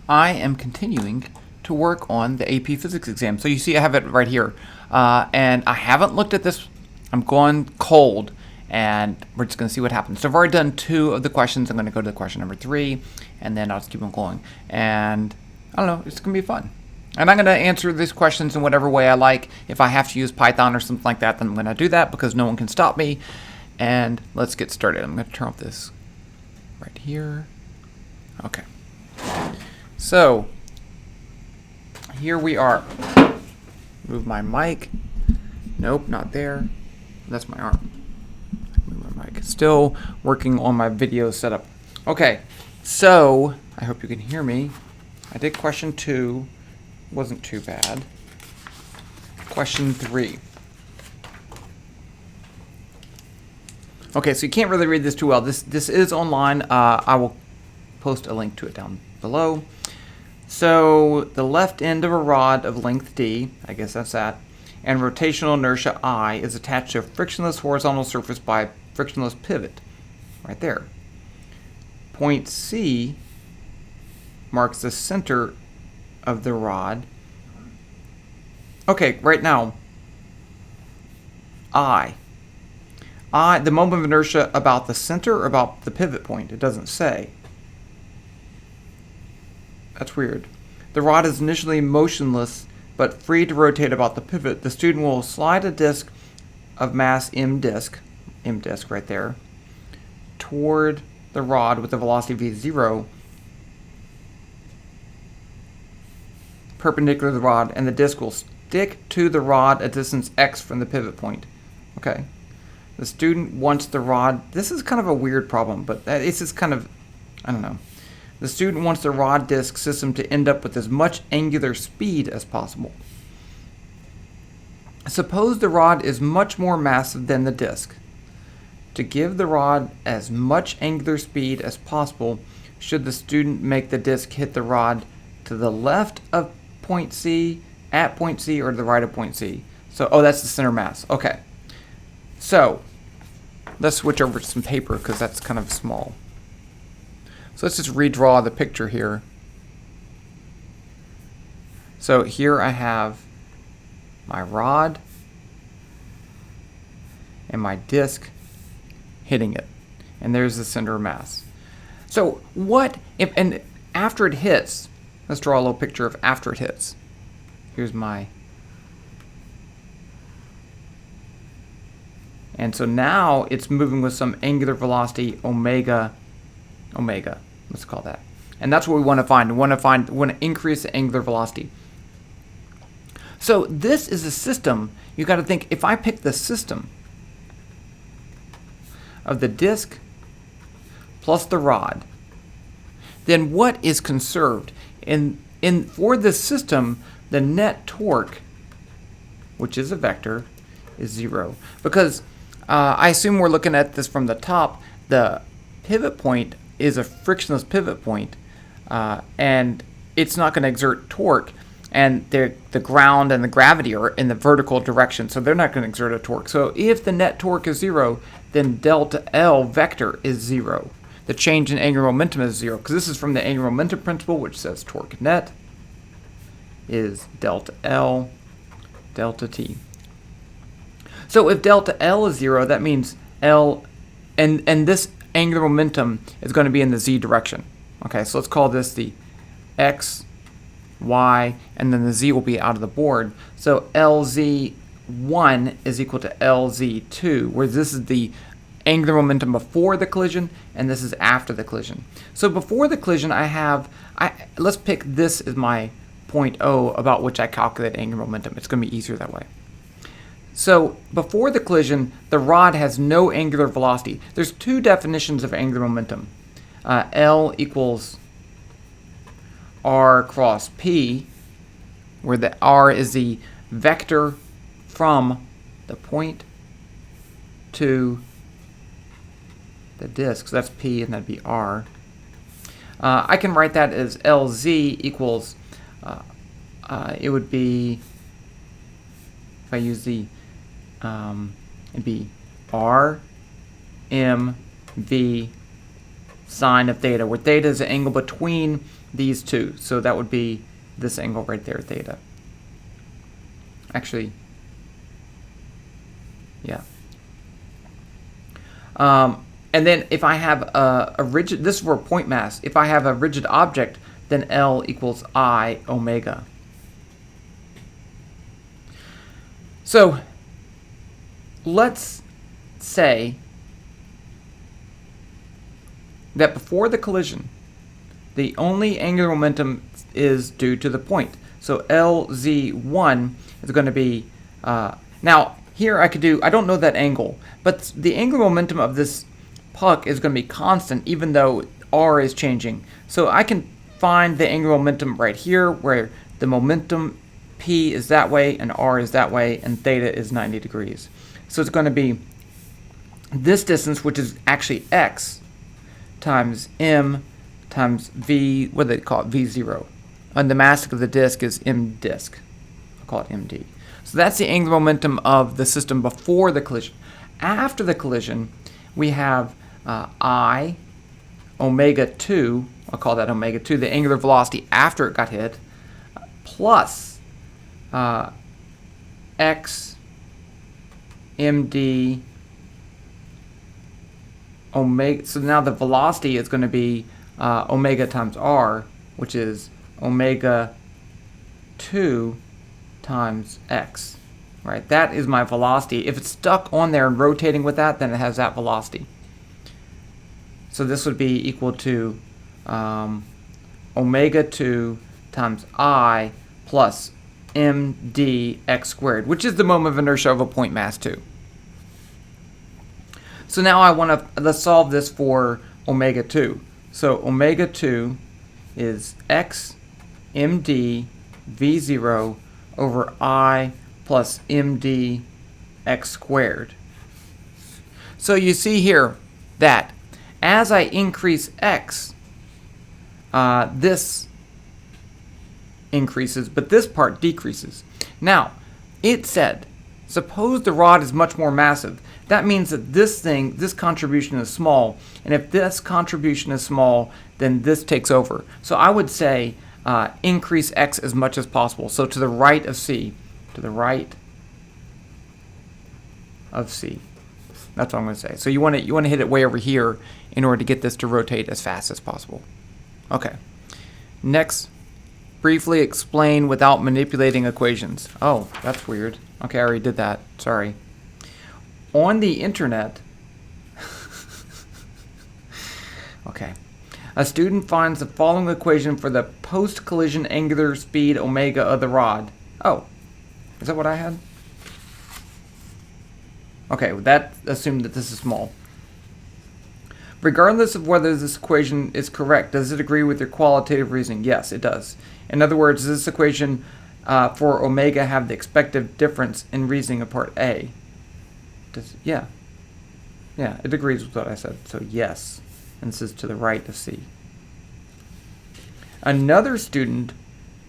I am continuing to work on the AP Physics exam. So you see I have it right here. And I haven't looked at this. I'm going cold, and we're just going to see what happens. So I've already done 2 of the questions. I'm going to go to the question number 3, and then I'll just keep on going. And I don't know, it's going to be fun. And I'm going to answer these questions in whatever way I like. If I have to use Python or something like that, then I'm going to do that because no one can stop me. And let's get started. I'm going to turn off this right here. Okay. So here we are. Move my mic. Nope, not there. That's my arm. Move my mic. Still working on my video setup. Okay, so I hope you can hear me. I did question 2. Wasn't too bad. Question 3. Okay, so you can't really read this too well. This is online. I will post a link to it down below. So the left end of a rod of length d, I guess that's that, and rotational inertia I is attached to a frictionless horizontal surface by a frictionless pivot, right there. Point C marks the center of the rod. Okay, right now, the moment of inertia about the center or about the pivot point? It doesn't say. That's weird. The rod is initially motionless but free to rotate about the pivot. The student will slide a disk of mass m disk right there, toward the rod with a velocity v0 perpendicular to the rod, and the disk will stick to the rod at distance x from the pivot point. Okay. The student wants the rod. This is kind of a weird problem, but it's just kind of, I don't know. The student wants the rod disk system to end up with as much angular speed as possible. Suppose the rod is much more massive than the disk. To give the rod as much angular speed as possible, should the student make the disk hit the rod to the left of point C, at point C, or to the right of point C? So, that's the center mass. Okay. So, let's switch over to some paper because that's kind of small. So let's just redraw the picture here. So here I have my rod and my disk hitting it. And there's the center of mass. So what if, and after it hits, let's draw a little picture of after it hits. Here's my, and so now it's moving with some angular velocity omega, let's call that. And that's what we want to find. We want to increase the angular velocity. So this is a system. You got to think, if I pick the system of the disk plus the rod, then what is conserved? For this system, the net torque, which is a vector, is 0. Because I assume we're looking at this from the top. The pivot point is a frictionless pivot point, and it's not going to exert torque, and the ground and the gravity are in the vertical direction, so they're not going to exert a torque. So if the net torque is 0, then delta L vector is 0. The change in angular momentum is 0, because this is from the angular momentum principle, which says torque net is delta L delta T. So if delta L is 0, that means L, and this angular momentum is going to be in the z direction. Okay, so let's call this the x, y, and then the z will be out of the board. So LZ1 is equal to LZ2, where this is the angular momentum before the collision, and this is after the collision. So before the collision, let's pick this as my point O about which I calculate angular momentum. It's going to be easier that way. So before the collision, the rod has no angular velocity. There's 2 definitions of angular momentum. L equals R cross P, where the R is the vector from the point to the disk. So that's P, and that'd be R. I can write that as LZ equals, it would be, if I use the, it'd be R, M, V, sine of theta, where theta is the angle between these two. So that would be this angle right there, theta. Actually, yeah. And then if I have a rigid, this is for a point mass. If I have a rigid object, then L equals I omega. So let's say that before the collision, the only angular momentum is due to the point. So LZ1 is going to be, now here I don't know that angle, but the angular momentum of this puck is going to be constant even though R is changing. So I can find the angular momentum right here where the momentum P is that way and R is that way and theta is 90 degrees. So it's going to be this distance, which is actually X, times M times V, what do they call it, V0. And the mass of the disk is M disk. I'll call it MD. So that's the angular momentum of the system before the collision. After the collision, we have I omega 2, I'll call that omega 2, the angular velocity after it got hit, plus X MD omega. So now the velocity is going to be omega times R, which is omega 2 times X. Right? That is my velocity. If it's stuck on there and rotating with that, then it has that velocity. So this would be equal to omega 2 times I plus md x squared, which is the moment of inertia of a point mass 2. So now I want to, let's solve this for omega 2. So omega 2 is x md v0 over I plus md x squared. So you see here that as I increase x, this increases, but this part decreases. Now, it said, suppose the rod is much more massive. That means that this contribution is small, and if this contribution is small, then this takes over. So I would say increase x as much as possible. So to the right of C, to the right of C. That's what I'm going to say. So you want to hit it way over here in order to get this to rotate as fast as possible. Okay. Next, briefly explain without manipulating equations. Oh, that's weird. Okay, I already did that. Sorry. On the internet, okay, a student finds the following equation for the post-collision angular speed omega of the rod. Oh, is that what I had? Okay, that assumed that this is small. Regardless of whether this equation is correct, does it agree with your qualitative reasoning? Yes, it does. In other words, does this equation for omega have the expected difference in reasoning of part A? Yeah, it agrees with what I said. So yes, and this is to the right of C. Another student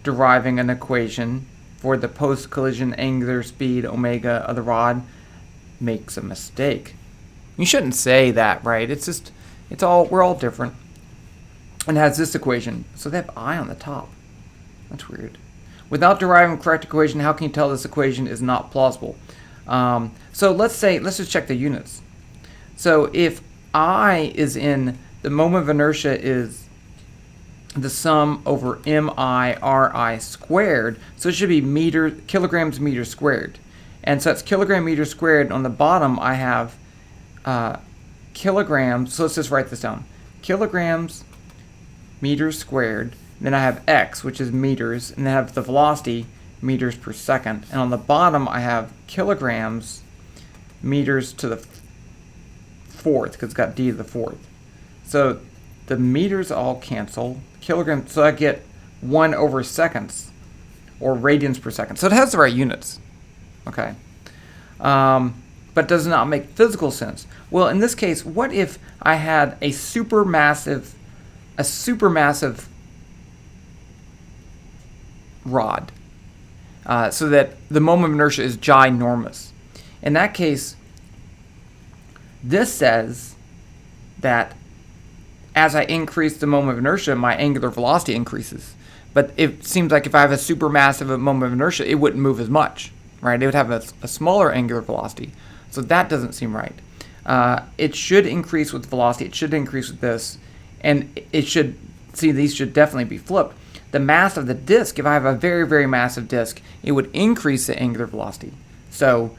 deriving an equation for the post-collision angular speed omega of the rod makes a mistake. You shouldn't say that, right? We're all different. And has this equation. So they have I on the top. That's weird. Without deriving a correct equation, how can you tell this equation is not plausible? So let's just check the units. So if I is in, the moment of inertia is the sum over mi/ri squared, so it should be kilograms meters squared. And so that's kilogram meter squared. On the bottom I have kilograms, so let's just write this down. Kilograms meters squared, then I have x, which is meters, and then I have the velocity, meters per second. And on the bottom I have kilograms meters to the fourth, because it's got d to the fourth. So the meters all cancel. Kilograms, so I get 1 over seconds, or radians per second. So it has the right units. Okay. But does not make physical sense. Well, in this case, what if I had a supermassive rod, so that the moment of inertia is ginormous? In that case, this says that as I increase the moment of inertia, my angular velocity increases. But it seems like if I have a supermassive moment of inertia, it wouldn't move as much, right? It would have a smaller angular velocity. So that doesn't seem right. It should increase with velocity. It should increase with this. And it should, see, these should definitely be flipped. The mass of the disk, if I have a very, very massive disk, it would increase the angular velocity. So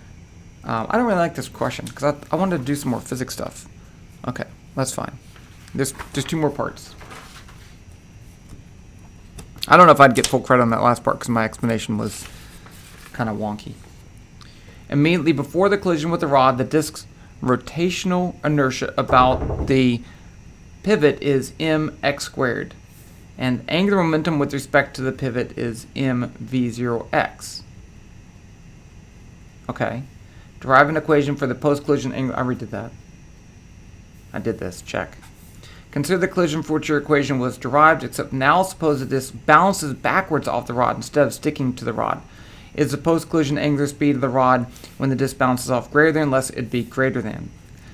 I don't really like this question because I wanted to do some more physics stuff. Okay, that's fine. There's 2 more parts. I don't know if I'd get full credit on that last part because my explanation was kind of wonky. Immediately before the collision with the rod, the disk's rotational inertia about the pivot is mx squared. And angular momentum with respect to the pivot is mv0x. Okay. Derive an equation for the post-collision angle. I already did that. I did this. Check. Consider the collision for which your equation was derived, except now suppose that this bounces backwards off the rod instead of sticking to the rod. Is the post-collision angular speed of the rod when the disc bounces off greater than, less it'd be greater than.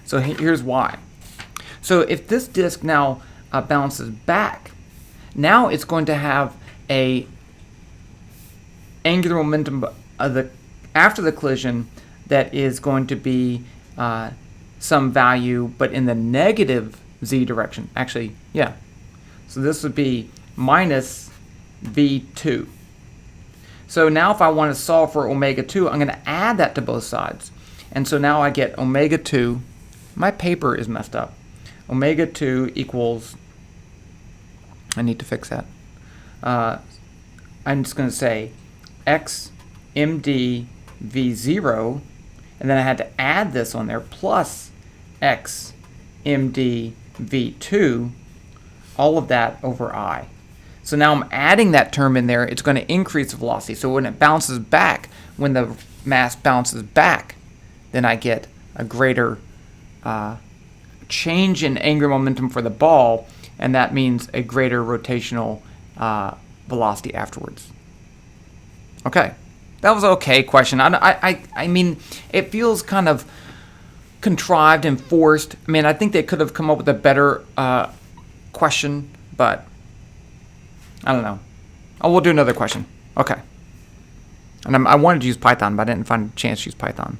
So here's why. So if this disc now bounces back, now it's going to have a angular momentum after the collision that is going to be some value, but in the negative z direction. Actually, yeah. So this would be minus v2. So now if I want to solve for omega 2, I'm going to add that to both sides. And so now I get omega 2. My paper is messed up. Omega 2 equals, I need to fix that. I'm just going to say x md v0, and then I had to add this on there, plus x md v2, all of that over I. So now I'm adding that term in there. It's going to increase the velocity. So when it bounces back, when the mass bounces back, then I get a greater change in angular momentum for the ball, and that means a greater rotational velocity afterwards. Okay, that was an okay question. I mean, it feels kind of contrived and forced. I mean, I think they could have come up with a better question, but I don't know. Oh, we'll do another question. Okay. And I wanted to use Python, but I didn't find a chance to use Python.